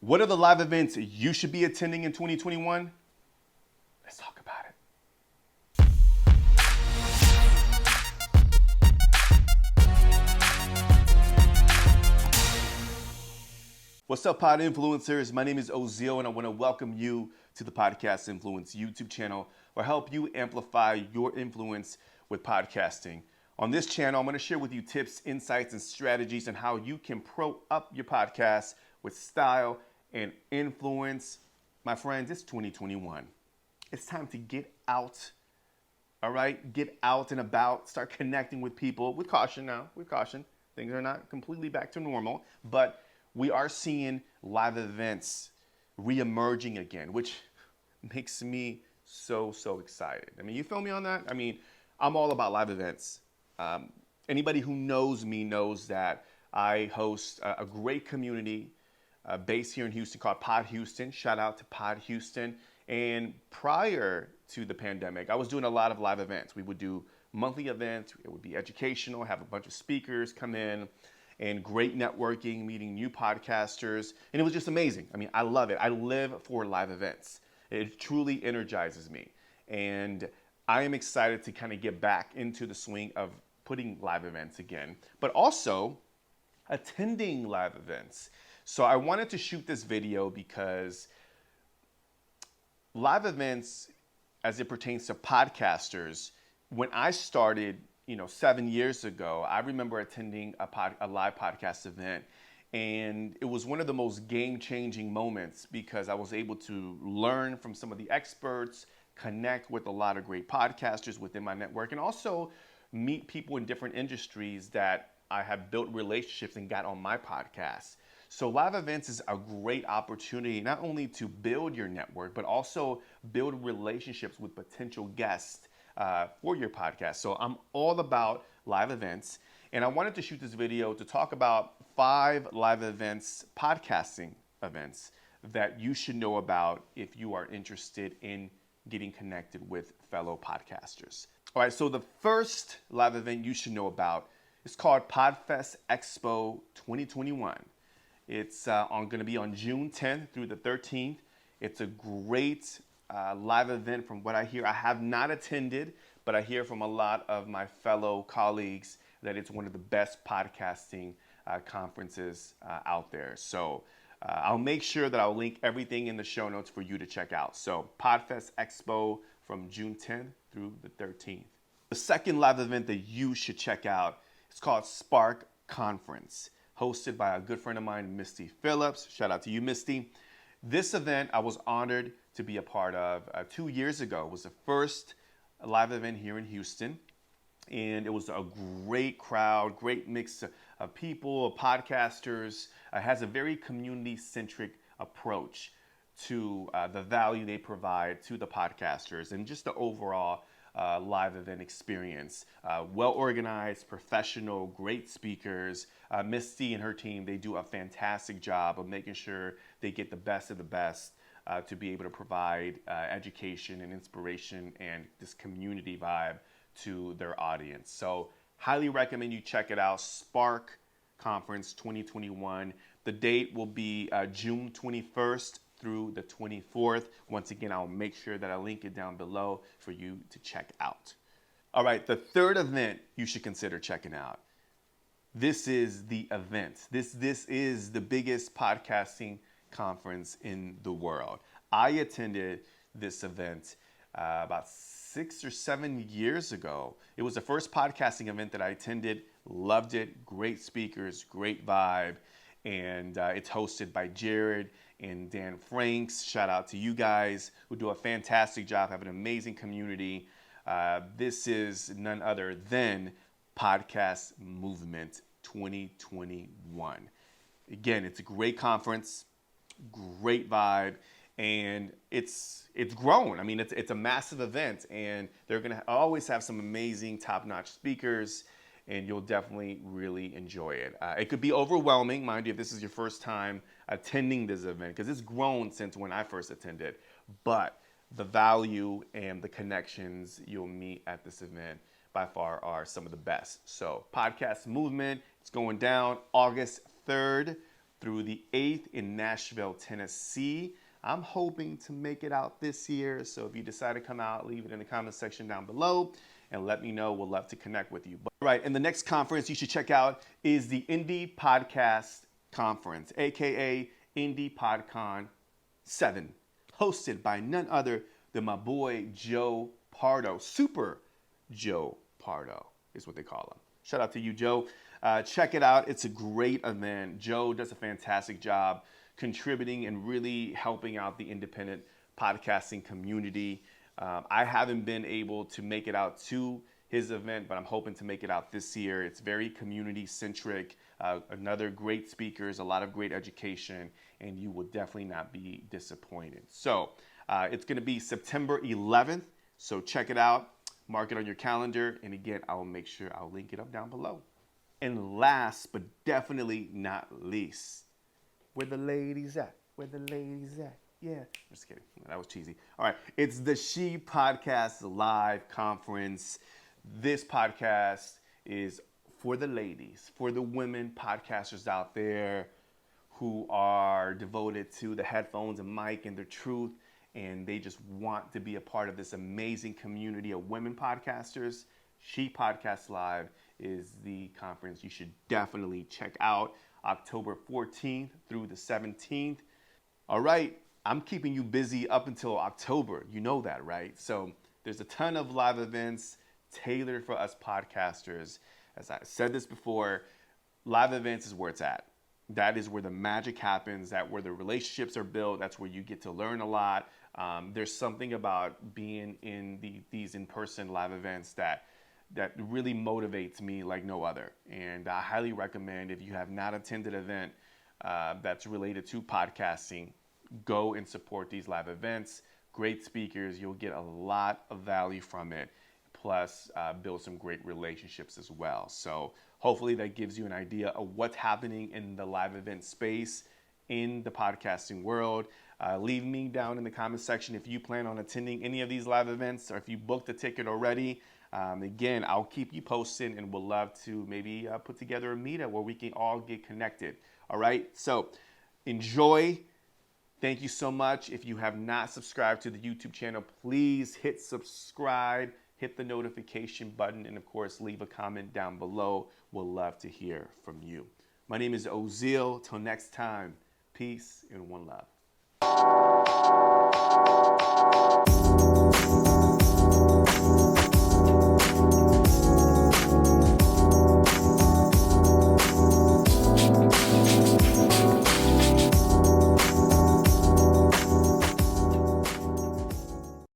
What are the live events you should be attending in 2021? Let's talk about it. What's up, Pod Influencers? My name is Ozio, and I want to welcome you to the Podcast Influence YouTube channel, where I help you amplify your influence with podcasting. On this channel, I'm going to share with you tips, insights, and strategies on how you can pro up your podcast with style and influence. My friends, it's 2021. It's time to get out, all right? Get out and about, start connecting with people with caution now, with caution. Things are not completely back to normal, but we are seeing live events re-emerging again, which makes me so excited. I mean, you feel me on that? I mean, I'm all about live events. Anybody who knows me knows that I host a great community based here in Houston called Pod Houston. Shout out to Pod Houston. And prior to the pandemic, I was doing a lot of live events. We would do monthly events. It would be educational, have a bunch of speakers come in, and great networking, meeting new podcasters. And it was just amazing. I mean, I love it. I live for live events. It truly energizes me. And I am excited to kind of get back into the swing of putting live events again, but also attending live events. So I wanted to shoot this video because live events, as it pertains to podcasters, when I started, 7 years ago, I remember attending a live podcast event, and it was one of the most game-changing moments because I was able to learn from some of the experts, connect with a lot of great podcasters within my network, and also meet people in different industries that I have built relationships and got on my podcast. So live events is a great opportunity not only to build your network, but also build relationships with potential guests for your podcast. So I'm all about live events, and I wanted to shoot this video to talk about 5 live events, podcasting events that you should know about if you are interested in getting connected with fellow podcasters. All right, so the first live event you should know about is called Podfest Expo 2021. It's going to be on June 10th through the 13th. It's a great live event from what I hear. I have not attended, but I hear from a lot of my fellow colleagues that it's one of the best podcasting conferences out there. So I'll make sure that I'll link everything in the show notes for you to check out. So Podfest Expo from June 10th through the 13th. The second live event that you should check out is called Spark Conference, hosted by a good friend of mine, Misty Phillips. Shout out to you, Misty. This event I was honored to be a part of 2 years ago. It was the first live event here in Houston, and it was a great crowd, great mix of people, of podcasters. It has a very community-centric approach to the value they provide to the podcasters and just the overall live event experience. Well organized, professional, great speakers. Misty and her team, they do a fantastic job of making sure they get the best of the best to be able to provide education and inspiration and this community vibe to their audience. So highly recommend you check it out. Spark Conference 2021. The date will be June 21st through the 24th. Once again, I'll make sure that I link it down below for you to check out. All right, the third event you should consider checking out. This is the event. This is the biggest podcasting conference in the world. I attended this event about 6 or 7 years ago. It was the first podcasting event that I attended. Loved it. Great speakers, great vibe. And it's hosted by Jared and Dan Franks. Shout out to you guys who do a fantastic job, have an amazing community. This is none other than Podcast Movement 2021. Again, it's a great conference, great vibe, and it's grown. I mean, it's a massive event, and they're gonna always have some amazing, top-notch speakers, and you'll definitely really enjoy it. It could be overwhelming, mind you, if this is your first time attending this event, because it's grown since when I first attended, but the value and the connections you'll meet at this event by far are some of the best. So Podcast Movement, it's going down August 3rd through the 8th in Nashville, Tennessee. I'm hoping to make it out this year. So if you decide to come out, leave it in the comment section down below and let me know. We'll love to connect with you. But, all right, and the next conference you should check out is the Indie Podcast Conference, aka Indie PodCon 7, hosted by none other than my boy Joe Pardo. Super Joe Pardo is what they call him. Shout out to you, Joe. Check it out. It's a great event. Joe does a fantastic job contributing and really helping out the independent podcasting community. I haven't been able to make it out to his event, but I'm hoping to make it out this year. It's very community centric, another great speakers, a lot of great education, and you will definitely not be disappointed. So it's going to be September 11th. So check it out, mark it on your calendar. And again, I'll make sure I'll link it up down below. And last, but definitely not least, where the ladies at? Where the ladies at? Yeah, just kidding. That was cheesy. All right, it's the She Podcast Live Conference. This podcast is for the ladies, for the women podcasters out there who are devoted to the headphones and mic and their truth, and they just want to be a part of this amazing community of women podcasters. She Podcast Live is the conference you should definitely check out, October 14th through the 17th. All right, I'm keeping you busy up until October. You know that, right? So there's a ton of live events tailored for us podcasters. As I said this before, live events is where it's at. That is where the magic happens, that's where the relationships are built, that's where you get to learn a lot. There's something about being in these in-person live events that really motivates me like no other. And I highly recommend, if you have not attended an event that's related to podcasting, go and support these live events. Great speakers, you'll get a lot of value from it, plus build some great relationships as well. So hopefully that gives you an idea of what's happening in the live event space in the podcasting world. Leave me down in the comment section if you plan on attending any of these live events or if you booked a ticket already. Again, I'll keep you posted and we'll love to maybe put together a meetup where we can all get connected. All right, so enjoy. Thank you so much. If you have not subscribed to the YouTube channel, please hit subscribe, hit the notification button, and of course, leave a comment down below. We'll love to hear from you. My name is Ozil. Till next time, peace and one love.